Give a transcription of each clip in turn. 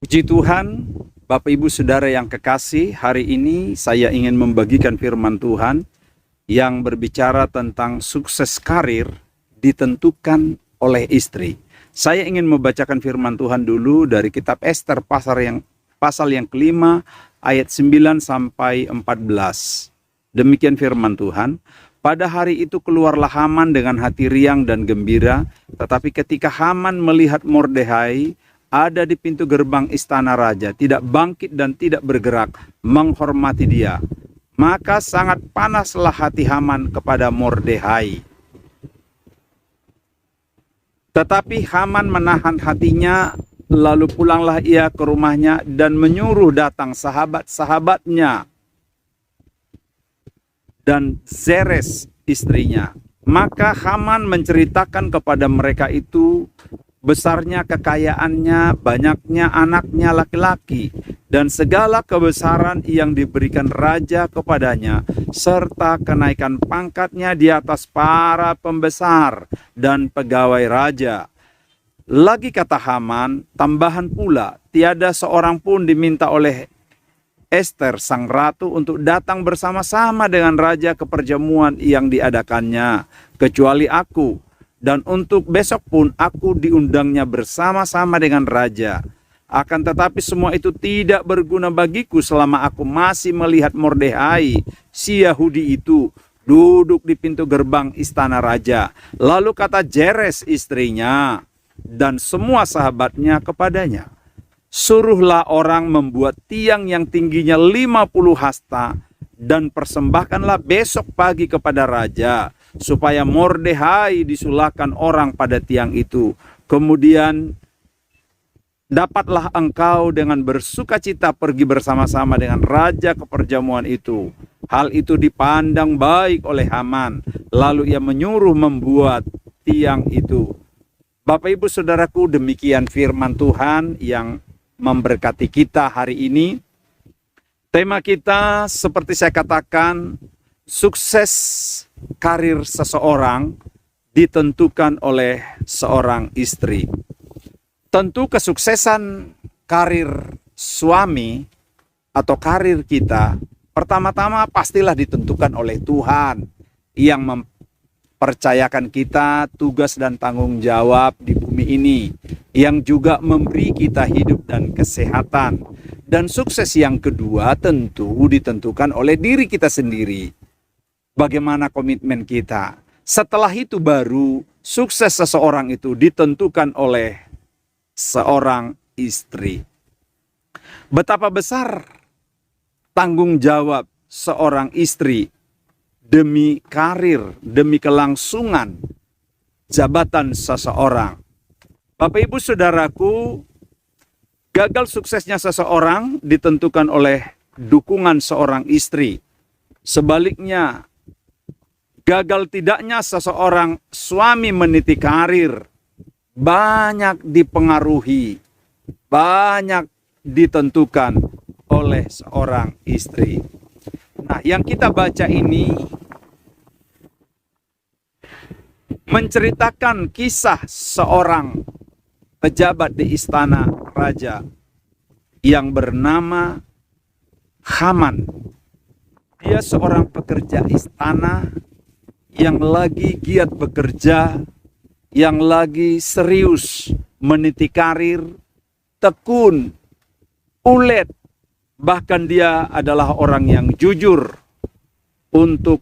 Puji Tuhan, Bapak Ibu Saudara yang kekasih, hari ini saya ingin membagikan firman Tuhan yang berbicara tentang sukses karir ditentukan oleh istri. Saya ingin membacakan firman Tuhan dulu dari kitab Ester pasal yang kelima ayat 9 sampai 14. Demikian firman Tuhan. Pada hari itu keluarlah Haman dengan hati riang dan gembira, tetapi ketika Haman melihat Mordehai ada di pintu gerbang istana raja, tidak bangkit dan tidak bergerak menghormati dia, maka sangat panaslah hati Haman kepada Mordehai. Tetapi Haman menahan hatinya, lalu pulanglah ia ke rumahnya dan menyuruh datang sahabat-sahabatnya dan Zeres istrinya. Maka Haman menceritakan kepada mereka itu besarnya kekayaannya, banyaknya anaknya laki-laki, dan segala kebesaran yang diberikan raja kepadanya, serta kenaikan pangkatnya di atas para pembesar dan pegawai raja. Lagi kata Haman, tambahan pula, tiada seorang pun diminta oleh Ester sang ratu untuk datang bersama-sama dengan raja ke perjamuan yang diadakannya, kecuali aku. Dan untuk besok pun aku diundangnya bersama-sama dengan raja. Akan tetapi semua itu tidak berguna bagiku selama aku masih melihat Mordehai, si Yahudi itu, duduk di pintu gerbang istana raja. Lalu kata Zeres istrinya dan semua sahabatnya kepadanya, suruhlah orang membuat tiang yang tingginya 50 hasta dan persembahkanlah besok pagi kepada raja, supaya Mordehai disulahkan orang pada tiang itu. Kemudian dapatlah engkau dengan bersukacita pergi bersama-sama dengan raja ke perjamuan itu. Hal itu dipandang baik oleh Haman, lalu ia menyuruh membuat tiang itu. Bapak Ibu Saudaraku, demikian firman Tuhan yang memberkati kita hari ini. Tema kita seperti saya katakan, sukses karir seseorang ditentukan oleh seorang istri. Tentu kesuksesan karir suami atau karir kita pertama-tama pastilah ditentukan oleh Tuhan yang mempercayakan kita tugas dan tanggung jawab di bumi ini, yang juga memberi kita hidup dan kesehatan. Dan sukses yang kedua tentu ditentukan oleh diri kita sendiri. Bagaimana komitmen kita. Setelah itu baru sukses seseorang itu ditentukan oleh seorang istri. Betapa besar tanggung jawab seorang istri demi karir, demi kelangsungan jabatan seseorang. Bapak Ibu Saudaraku, gagal suksesnya seseorang ditentukan oleh dukungan seorang istri. Sebaliknya, gagal tidaknya seseorang suami meniti karir banyak dipengaruhi, banyak ditentukan oleh seorang istri. Nah, yang kita baca ini menceritakan kisah seorang pejabat di istana raja yang bernama Haman. Dia seorang pekerja istana yang lagi giat bekerja, yang lagi serius meniti karir, tekun, ulet, bahkan dia adalah orang yang jujur untuk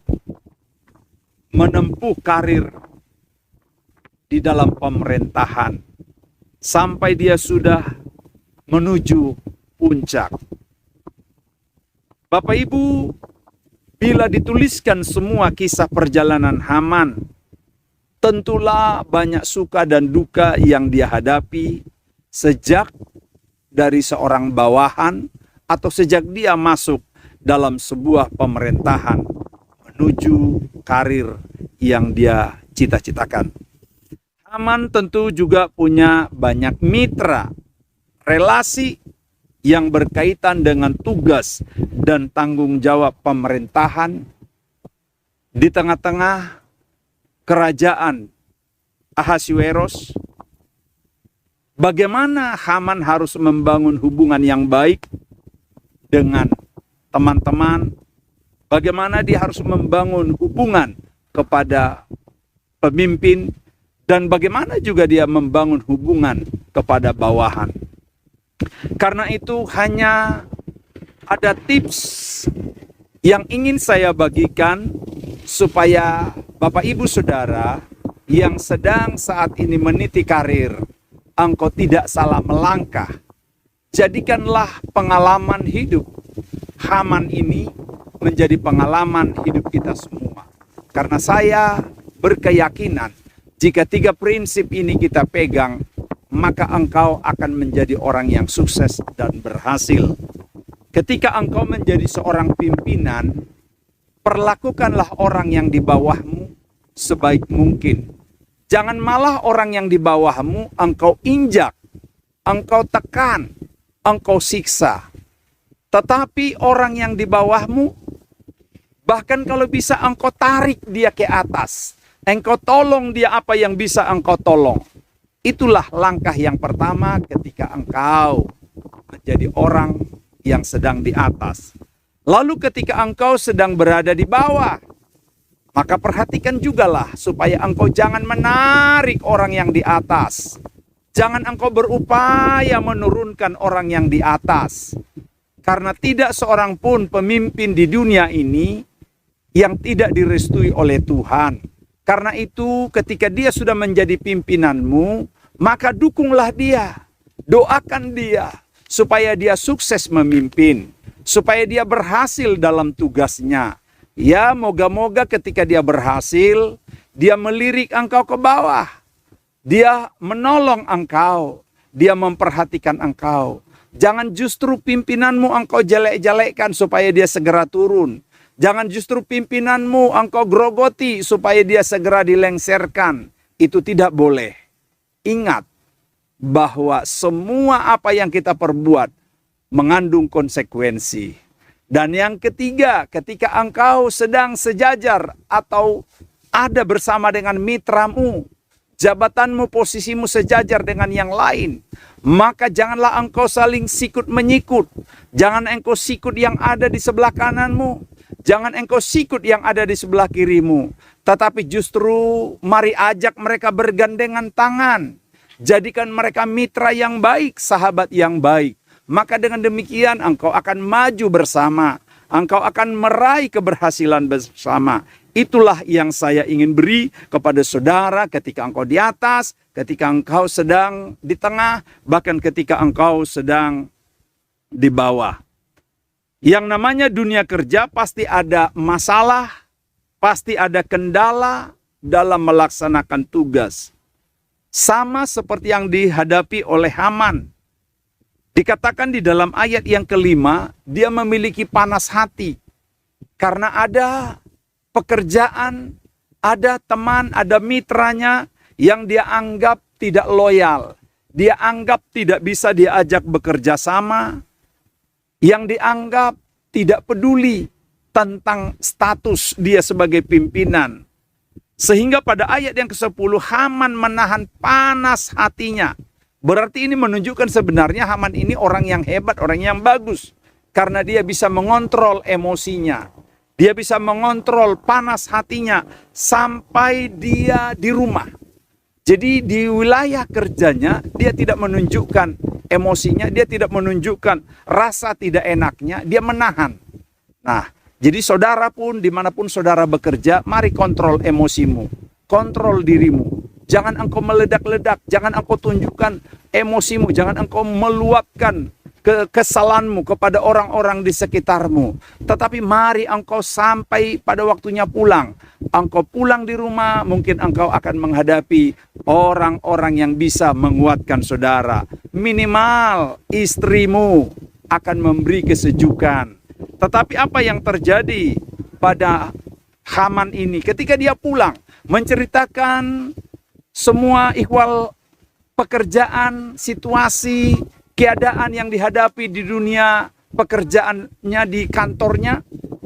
menempuh karir di dalam pemerintahan sampai dia sudah menuju puncak. Bapak Ibu, bila dituliskan semua kisah perjalanan Haman, tentulah banyak suka dan duka yang dia hadapi sejak dari seorang bawahan atau sejak dia masuk dalam sebuah pemerintahan menuju karir yang dia cita-citakan. Haman tentu juga punya banyak mitra, relasi yang berkaitan dengan tugas dan tanggung jawab pemerintahan di tengah-tengah kerajaan Ahasuerus Bagaimana Haman harus membangun hubungan yang baik dengan teman-teman, bagaimana dia harus membangun hubungan kepada pemimpin, dan bagaimana juga dia membangun hubungan kepada bawahan. Karena itu hanya ada tips yang ingin saya bagikan supaya Bapak Ibu Saudara yang sedang saat ini meniti karir, engkau tidak salah melangkah. Jadikanlah pengalaman hidup Haman ini menjadi pengalaman hidup kita semua. Karena saya berkeyakinan jika 3 prinsip ini kita pegang, maka engkau akan menjadi orang yang sukses dan berhasil. Ketika engkau menjadi seorang pimpinan, perlakukanlah orang yang di bawahmu sebaik mungkin. Jangan malah orang yang di bawahmu engkau injak, engkau tekan, engkau siksa. Tetapi orang yang di bawahmu, bahkan kalau bisa engkau tarik dia ke atas. Engkau tolong dia apa yang bisa engkau tolong. Itulah langkah yang pertama ketika engkau menjadi orang yang sedang di atas. Lalu ketika engkau sedang berada di bawah, maka perhatikan jugalah supaya engkau jangan menarik orang yang di atas. Jangan engkau berupaya menurunkan orang yang di atas. Karena tidak seorang pun pemimpin di dunia ini yang tidak direstui oleh Tuhan. Karena itu ketika dia sudah menjadi pimpinanmu, maka dukunglah dia. Doakan dia supaya dia sukses memimpin. Supaya dia berhasil dalam tugasnya. Ya, moga-moga ketika dia berhasil, dia melirik engkau ke bawah. Dia menolong engkau. Dia memperhatikan engkau. Jangan justru pimpinanmu engkau jelek-jelekkan supaya dia segera turun. Jangan justru pimpinanmu engkau grogoti supaya dia segera dilengserkan. Itu tidak boleh. Ingat bahwa semua apa yang kita perbuat mengandung konsekuensi. Dan yang ketiga, ketika engkau sedang sejajar atau ada bersama dengan mitramu, jabatanmu, posisimu sejajar dengan yang lain, maka janganlah engkau saling sikut menyikut. Jangan engkau sikut yang ada di sebelah kananmu. Jangan engkau sikut yang ada di sebelah kirimu. Tetapi justru mari ajak mereka bergandengan tangan. Jadikan mereka mitra yang baik, sahabat yang baik. Maka dengan demikian engkau akan maju bersama. Engkau akan meraih keberhasilan bersama. Itulah yang saya ingin beri kepada saudara ketika engkau di atas, ketika engkau sedang di tengah, bahkan ketika engkau sedang di bawah. Yang namanya dunia kerja pasti ada masalah, pasti ada kendala dalam melaksanakan tugas. Sama seperti yang dihadapi oleh Haman. Dikatakan di dalam ayat yang kelima, dia memiliki panas hati. Karena ada pekerjaan, ada teman, ada mitranya yang dia anggap tidak loyal. Dia anggap tidak bisa diajak bekerja sama. Yang dianggap tidak peduli tentang status dia sebagai pimpinan. Sehingga pada ayat yang ke-10, Haman menahan panas hatinya. Berarti ini menunjukkan sebenarnya Haman ini orang yang hebat, orang yang bagus. Karena dia bisa mengontrol emosinya. Dia bisa mengontrol panas hatinya sampai dia di rumah. Jadi di wilayah kerjanya dia tidak menunjukkan emosinya, dia tidak menunjukkan rasa tidak enaknya, dia menahan. Nah, jadi saudara pun dimanapun saudara bekerja, mari kontrol emosimu, kontrol dirimu. Jangan engkau meledak-ledak, jangan engkau tunjukkan emosimu, jangan engkau meluapkan kesalahanmu kepada orang-orang di sekitarmu. Tetapi mari engkau sampai pada waktunya pulang. Engkau pulang di rumah, mungkin engkau akan menghadapi orang-orang yang bisa menguatkan saudara. Minimal istrimu akan memberi kesejukan. Tetapi apa yang terjadi pada Haman ini ketika dia pulang menceritakan semua ihwal pekerjaan, situasi, keadaan yang dihadapi di dunia pekerjaannya di kantornya.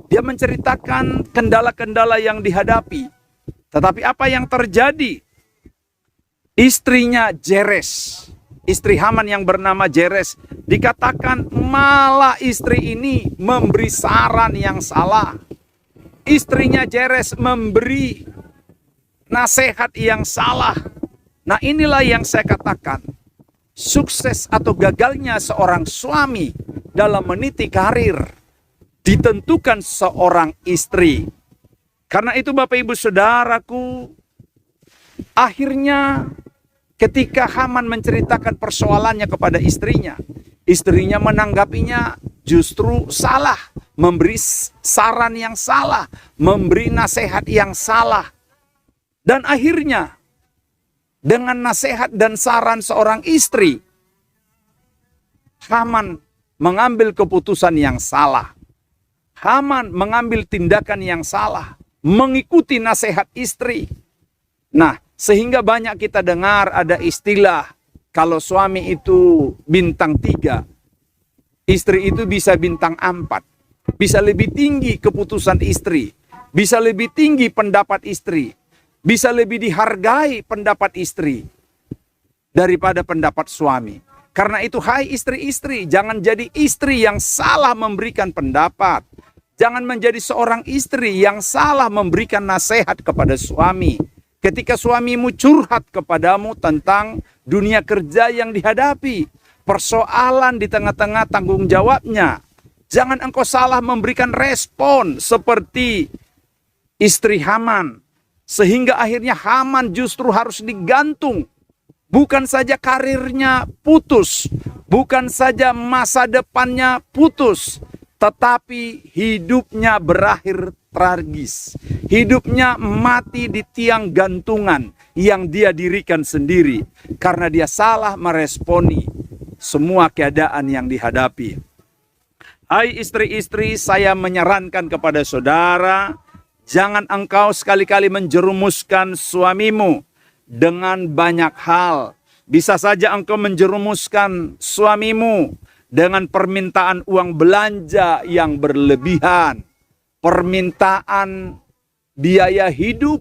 Dia menceritakan kendala-kendala yang dihadapi. Tetapi apa yang terjadi? Istrinya Zeres istri Haman yang bernama Zeres. Dikatakan malah istri ini memberi saran yang salah. Istrinya Zeres memberi nasihat yang salah. Nah, inilah yang saya katakan. Sukses atau gagalnya seorang suami dalam meniti karir ditentukan seorang istri. Karena itu Bapak Ibu Saudaraku, akhirnya ketika Haman menceritakan persoalannya kepada istrinya, istrinya menanggapinya justru salah, memberi saran yang salah, memberi nasihat yang salah. Dan akhirnya dengan nasihat dan saran seorang istri, Haman mengambil keputusan yang salah. Haman mengambil tindakan yang salah, mengikuti nasihat istri. Nah, sehingga banyak kita dengar ada istilah, kalau suami itu bintang 3, istri itu bisa bintang 4. Bisa lebih tinggi keputusan istri, bisa lebih tinggi pendapat istri, bisa lebih dihargai pendapat istri daripada pendapat suami. Karena itu, hai istri-istri, jangan jadi istri yang salah memberikan pendapat. Jangan menjadi seorang istri yang salah memberikan nasihat kepada suami. Ketika suamimu curhat kepadamu tentang dunia kerja yang dihadapi, persoalan di tengah-tengah tanggung jawabnya, jangan engkau salah memberikan respon seperti istri Haman. Sehingga akhirnya Haman justru harus digantung. Bukan saja karirnya putus, bukan saja masa depannya putus, tetapi hidupnya berakhir tragis. Hidupnya mati di tiang gantungan yang dia dirikan sendiri. Karena dia salah meresponi semua keadaan yang dihadapi. Hai istri-istri, saya menyarankan kepada saudara, jangan engkau sekali-kali menjerumuskan suamimu dengan banyak hal. Bisa saja engkau menjerumuskan suamimu dengan permintaan uang belanja yang berlebihan, permintaan biaya hidup,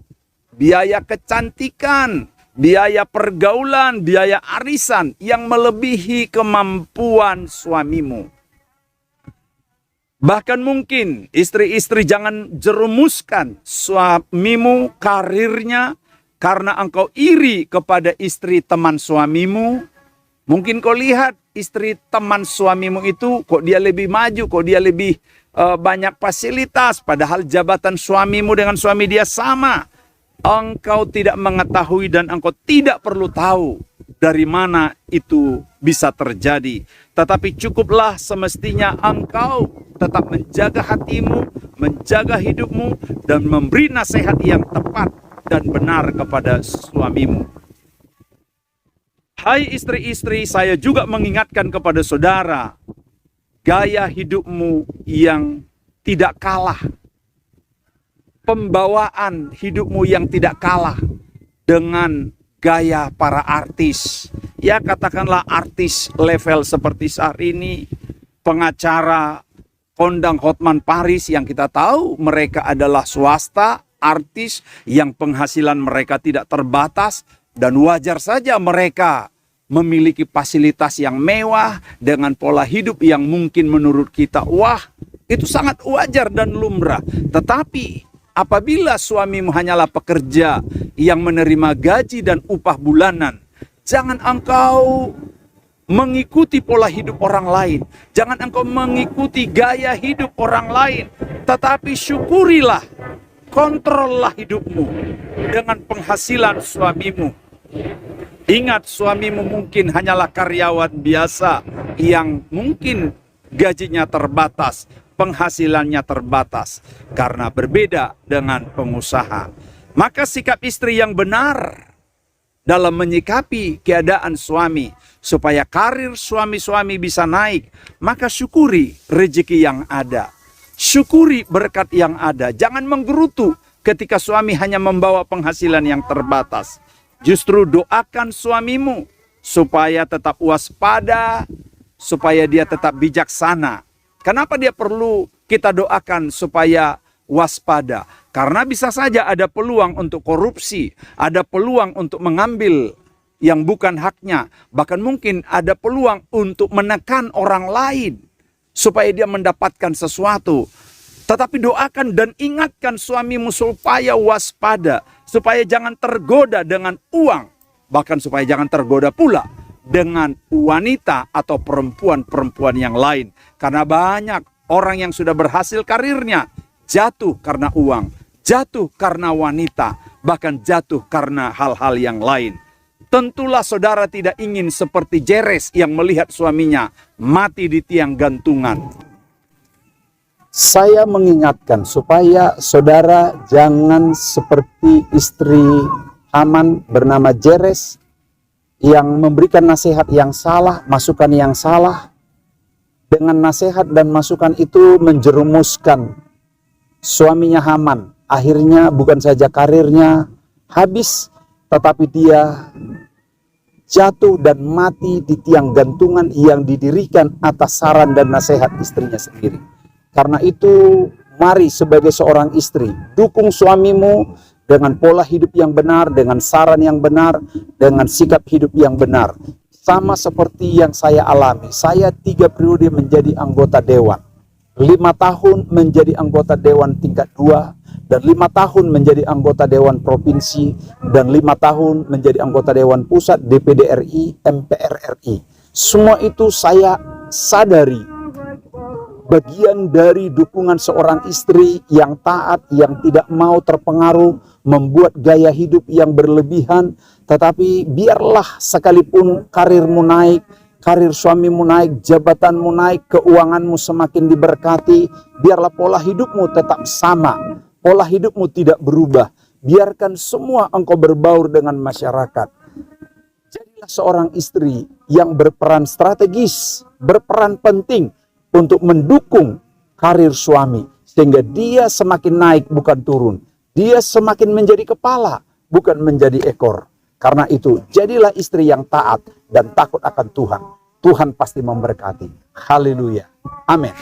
biaya kecantikan, biaya pergaulan, biaya arisan yang melebihi kemampuan suamimu. Bahkan mungkin istri-istri jangan jerumuskan suamimu karirnya karena engkau iri kepada istri teman suamimu. Mungkin kau lihat istri teman suamimu itu kok dia lebih maju, kok dia lebih banyak fasilitas, padahal jabatan suamimu dengan suami dia sama. Engkau tidak mengetahui dan engkau tidak perlu tahu dari mana itu bisa terjadi. Tetapi cukuplah semestinya engkau tetap menjaga hatimu, menjaga hidupmu, dan memberi nasihat yang tepat dan benar kepada suamimu. Hai istri-istri, saya juga mengingatkan kepada saudara, gaya hidupmu yang tidak kalah, pembawaan hidupmu yang tidak kalah dengan gaya para artis. Ya, katakanlah artis level seperti saat ini, pengacara, kondang Hotman Paris yang kita tahu mereka adalah swasta, artis yang penghasilan mereka tidak terbatas, dan wajar saja mereka memiliki fasilitas yang mewah dengan pola hidup yang mungkin menurut kita, wah, itu sangat wajar dan lumrah. Tetapi apabila suamimu hanyalah pekerja yang menerima gaji dan upah bulanan, jangan engkau mengikuti pola hidup orang lain. Jangan engkau mengikuti gaya hidup orang lain. Tetapi syukurilah, kontrollah hidupmu dengan penghasilan suamimu. Ingat, suamimu mungkin hanyalah karyawan biasa yang mungkin gajinya terbatas, penghasilannya terbatas, karena berbeda dengan pengusaha. Maka sikap istri yang benar dalam menyikapi keadaan suami, supaya karir suami-suami bisa naik, maka syukuri rezeki yang ada. Syukuri berkat yang ada. Jangan menggerutu ketika suami hanya membawa penghasilan yang terbatas. Justru doakan suamimu supaya tetap waspada, supaya dia tetap bijaksana. Kenapa dia perlu kita doakan supaya waspada? Karena bisa saja ada peluang untuk korupsi, ada peluang untuk mengambil yang bukan haknya. Bahkan mungkin ada peluang untuk menekan orang lain supaya dia mendapatkan sesuatu. Tetapi doakan dan ingatkan suamimu supaya waspada, supaya jangan tergoda dengan uang, bahkan supaya jangan tergoda pula dengan wanita atau perempuan-perempuan yang lain. Karena banyak orang yang sudah berhasil karirnya jatuh karena uang, jatuh karena wanita, bahkan jatuh karena hal-hal yang lain. Tentulah saudara tidak ingin seperti Jeres yang melihat suaminya mati di tiang gantungan. Saya mengingatkan supaya saudara jangan seperti istri Haman bernama Jeres yang memberikan nasihat yang salah, masukan yang salah. Dengan nasihat dan masukan itu menjerumuskan suaminya Haman. Akhirnya bukan saja karirnya habis, tetapi dia jatuh dan mati di tiang gantungan yang didirikan atas saran dan nasihat istrinya sendiri. Karena itu, mari sebagai seorang istri, dukung suamimu dengan pola hidup yang benar, dengan saran yang benar, dengan sikap hidup yang benar. Sama seperti yang saya alami, saya 3 periode menjadi anggota dewan. 5 tahun menjadi anggota dewan tingkat 2, dan 5 tahun menjadi anggota dewan provinsi, dan 5 tahun menjadi anggota dewan pusat, DPD RI, MPR RI. Semua itu saya sadari bagian dari dukungan seorang istri yang taat, yang tidak mau terpengaruh, membuat gaya hidup yang berlebihan. Tetapi biarlah sekalipun karirmu naik, karir suamimu naik, jabatanmu naik, keuanganmu semakin diberkati, biarlah pola hidupmu tetap sama, pola hidupmu tidak berubah. Biarkan semua engkau berbaur dengan masyarakat. Jadilah seorang istri yang berperan strategis, berperan penting untuk mendukung karir suami, sehingga dia semakin naik bukan turun. Dia semakin menjadi kepala, bukan menjadi ekor. Karena itu, jadilah istri yang taat dan takut akan Tuhan. Tuhan pasti memberkati. Haleluya. Amin.